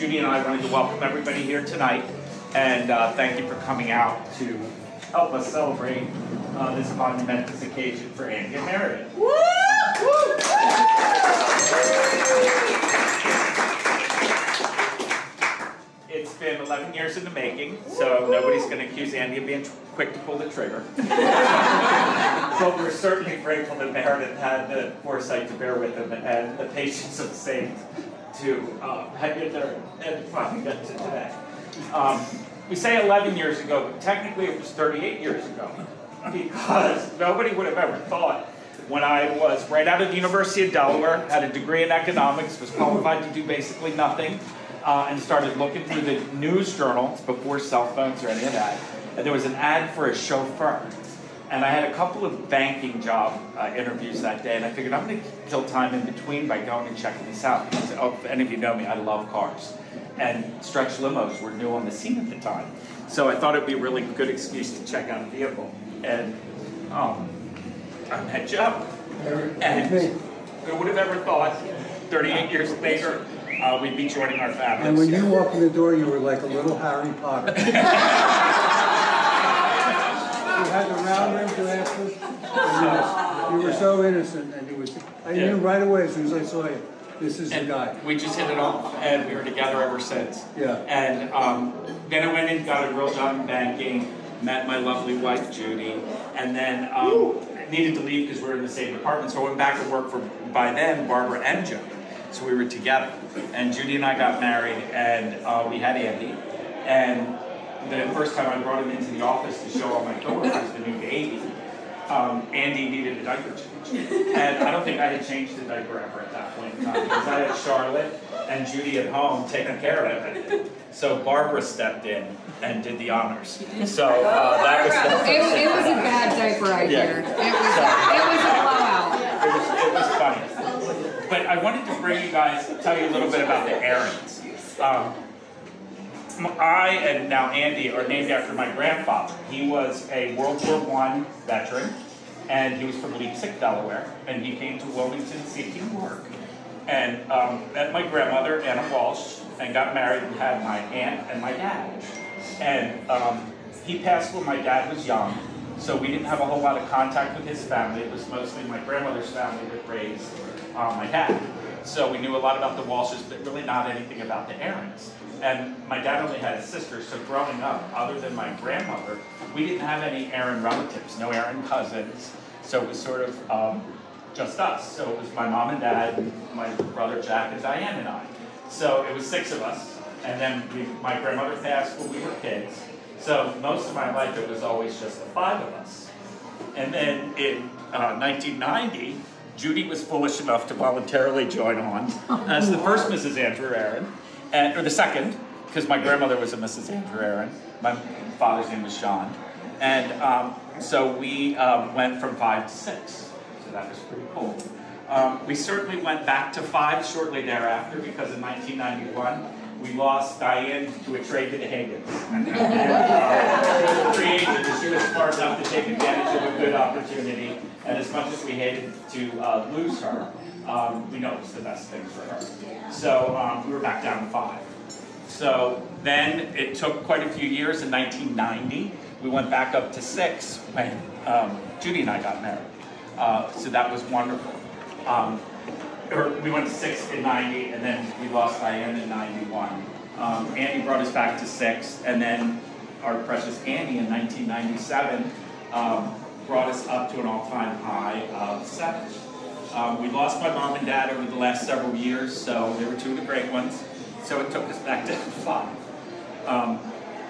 Judy and I wanted to welcome everybody here tonight, and thank you for coming out to help us celebrate this momentous occasion for Andy and Meredith. Woo! Woo! It's been 11 years in the making, so nobody's going to accuse Andy of being quick to pull the trigger. But we're certainly grateful that Meredith had the foresight to bear with him and the patience of saints to get there and finally get to today. We say 11 years ago, but technically it was 38 years ago, because nobody would have ever thought when I was right out of the University of Delaware, had a degree in economics, was qualified to do basically nothing, and started looking through the news journals before cell phones or any of that, and there was an ad for a chauffeur. And I had a couple of banking job interviews that day, and I figured I'm going to kill time in between by going and checking this out. Because, if any of you know me, I love cars. And stretch limos were new on the scene at the time. So I thought it would be a really good excuse to check out a vehicle. And I met Joe. And who would have ever thought, 38 years later, we'd be joining our families. And when you walked in the door, you were like a little Harry Potter. You had the round rim glasses, and you were so innocent, and I knew right away as soon as I saw you, this is the guy. We just hit it off, and we were together ever since. Yeah. And then I went and got a real job in banking, met my lovely wife, Judy, and then needed to leave because we were in the same department, so I went back to work for, by then, Barbara and Joe. So we were together. And Judy and I got married, and we had Andy. And the first time I brought him into the office to show all my coworkers the new baby, Andy needed a diaper change. And I don't think I had changed the diaper ever at that point in time, because I had Charlotte and Judy at home taking care of everything. So Barbara stepped in and did the honors. So that was the it was a bad diaper idea. Yeah. It was a blowout. It was funny. But I wanted to bring you guys, tell you a little bit about the errands. I and now Andy are named after my grandfather. He was a World War I veteran, and he was from Leipzig, Delaware, and he came to Wilmington seeking work. And met my grandmother, Anna Walsh, and got married and had my aunt and my dad. And he passed when my dad was young, so we didn't have a whole lot of contact with his family. It was mostly my grandmother's family that raised my dad. So we knew a lot about the Walshes, but really not anything about the Aarons. And my dad only had a sister, so growing up, other than my grandmother, we didn't have any Aaron relatives, no Aaron cousins. So it was sort of just us. So it was my mom and dad, my brother Jack, and Diane and I. So it was 6 of us. And then my grandmother passed when we were kids. So most of my life, it was always just the 5 of us. And then in 1990, Judy was foolish enough to voluntarily join on as the first Mrs. Andrew Aaron. Or the second, because my grandmother was a Mrs. Andrew Aaron. My father's name was Sean. And so we went from 5 to 6. So that was pretty cool. We certainly went back to 5 shortly thereafter, because in 1991, we lost Diane to a trade to the Hagans. And free agent, she was smart enough to take advantage of a good opportunity. And as much as we hated to lose her, we know it was the best thing for her. So we were back down to 5. So then it took quite a few years. In 1990, we went back up to 6 when Judy and I got married. So that was wonderful. We went to 6 in 90, and then we lost Diane in 91. Andy brought us back to 6, and then our precious Annie in 1997 brought us up to an all-time high of 7. We lost my mom and dad over the last several years, so they were 2 of the great ones. So it took us back to 5.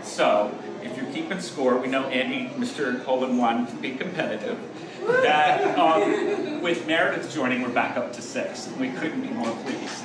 So if you're keeping score, we know Andy, Mr. Colin 1, can be competitive. That with Meredith joining, we're back up to 6. We couldn't be more pleased.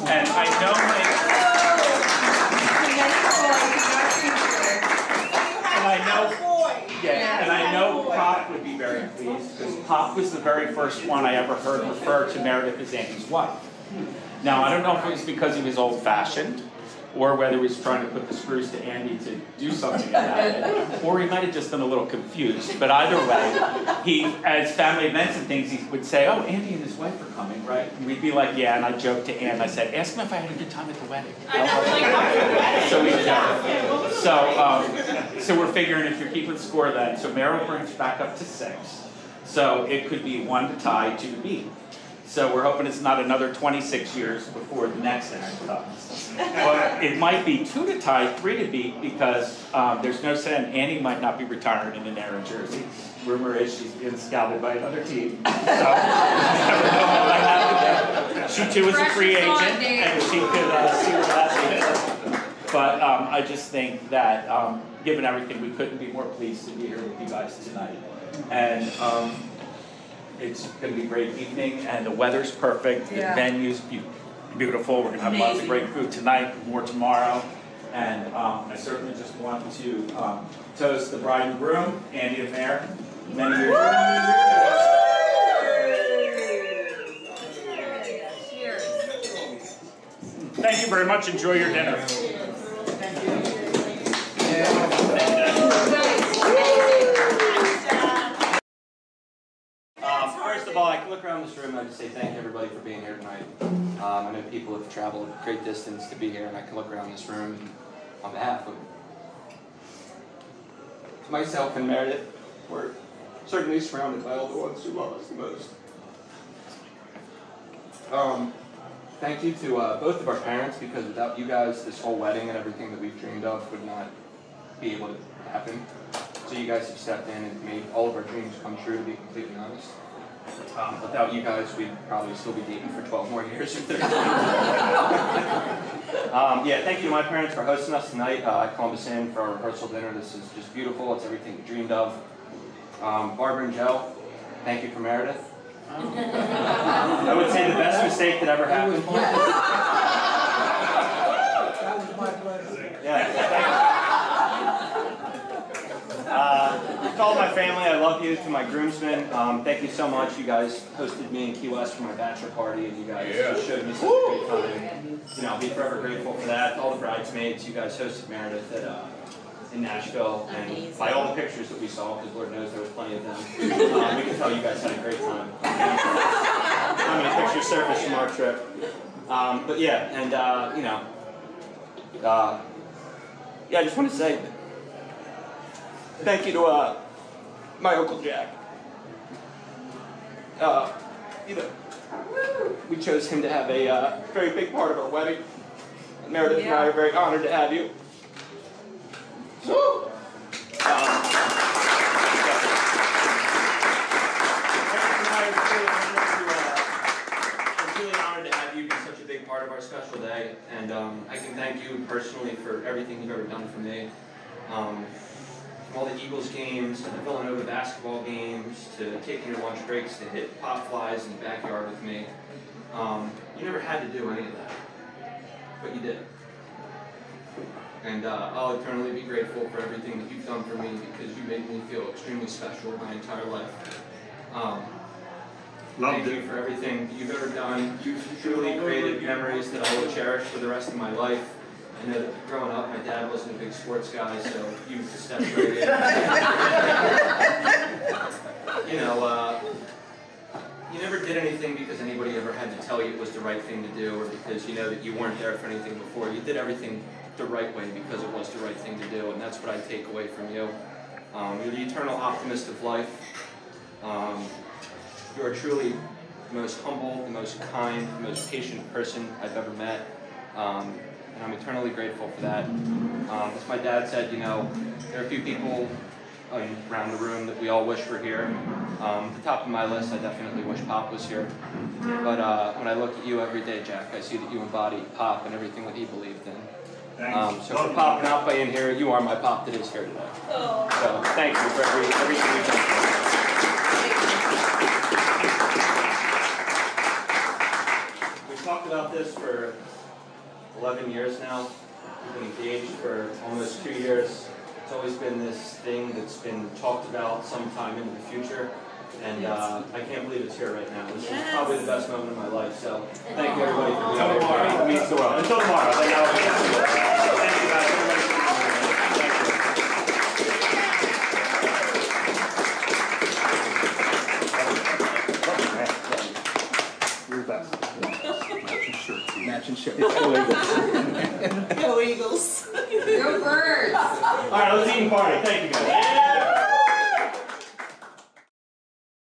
And I know and I know Pop would be very pleased, because Pop was the very first one I ever heard refer to Meredith as Andy's wife. Now, I don't know if it was because he was old-fashioned, or whether he was trying to put the screws to Andy to do something about it, or he might have just been a little confused. But either way, he, as family events and things, he would say, "Oh, Andy and his wife are coming, right?" And we'd be like, "Yeah," and I'd joke to Ann, I said, "Ask him if I had a good time at the wedding." So we joke. So we're figuring if you're keeping score then, so Meryl brings back up to 6. So it could be 1 to tie, 2 to beat. So we're hoping it's not another 26 years before the next act comes. But it might be 2 to tie, 3 to beat, because there's no saying Annie might not be retiring in an Aaron jersey. Rumor is she's being scouted by another team. So you never know what might happen there. She too is a free agent, and she could see where that leads. But I just think that given everything, we couldn't be more pleased to be here with you guys tonight. And it's going to be a great evening, and the weather's perfect. The venue's beautiful. We're going to have lots of great food tonight, more tomorrow. And I certainly just want to toast the bride and groom, Andy and Mayor. Many years. Cheers. Thank you very much. Enjoy your dinner. Thank you. First of all, I can look around this room and I just say thank you everybody for being here tonight. I know people have traveled a great distance to be here, and I can look around this room and on behalf of myself and Meredith, we're certainly surrounded by all the ones who love us the most. Thank you to both of our parents, because without you guys, this whole wedding and everything that we've dreamed of would not be able to happen. So you guys have stepped in and made all of our dreams come true, to be completely honest. Without you guys, we'd probably still be dating for 12 more years or 13. Yeah, thank you to my parents for hosting us tonight. I called us in for our rehearsal dinner. This is just beautiful. It's everything we dreamed of. Barbara and Joe, thank you for Meredith. I would say the best mistake that ever happened. That was my pleasure. Yeah. To all my family, I love you. To my groomsmen, thank you so much. You guys hosted me in Key West for my bachelor party, and you guys just showed me such a great time. You know, I'll be forever grateful for that. To all the bridesmaids, you guys hosted Meredith in Nashville, and by all the pictures that we saw, because Lord knows there was plenty of them, we can tell you guys had a great time. I'm going to picture surface from our trip. But yeah, and you know, yeah, I just want to say thank you to my Uncle Jack. You know, we chose him to have a very big part of our wedding. And Meredith and I are very honored to have you. So, I'm really honored to have you be such a big part of our special day, and I can thank you personally for everything you've ever done for me. From all the Eagles games, to the Villanova basketball games, to taking your lunch breaks to hit pop flies in the backyard with me. You never had to do any of that, but you did. And I'll eternally be grateful for everything that you've done for me, because you made me feel extremely special my entire life. Thank you for everything you've ever done. You've truly created memories that I will cherish for the rest of my life. I know that growing up, my dad wasn't a big sports guy, so you stepped right in. You know, you never did anything because anybody ever had to tell you it was the right thing to do, or because you know that you weren't there for anything before. You did everything the right way because it was the right thing to do, and that's what I take away from you. You're the eternal optimist of life. You are truly the most humble, the most kind, the most patient person I've ever met. And I'm eternally grateful for that. As my dad said, you know, there are a few people around the room that we all wish were here. At the top of my list, I definitely wish Pop was here. But when I look at you every day, Jack, I see that you embody Pop and everything that he believed in. So for Pop not being here, you are my Pop that is here today. So thank you for everything you've done for me. We've talked about this for 11 years now. We've been engaged for almost 2 years. It's always been this thing that's been talked about sometime into the future. And I can't believe it's here right now. This is probably the best moment of my life. So thank you everybody for being here. Until tomorrow. It means the world. Until tomorrow. Thank you guys. You're the best. Matching shirt. Go Eagles. Go Birds. All right, let's eat and party. Thank you guys.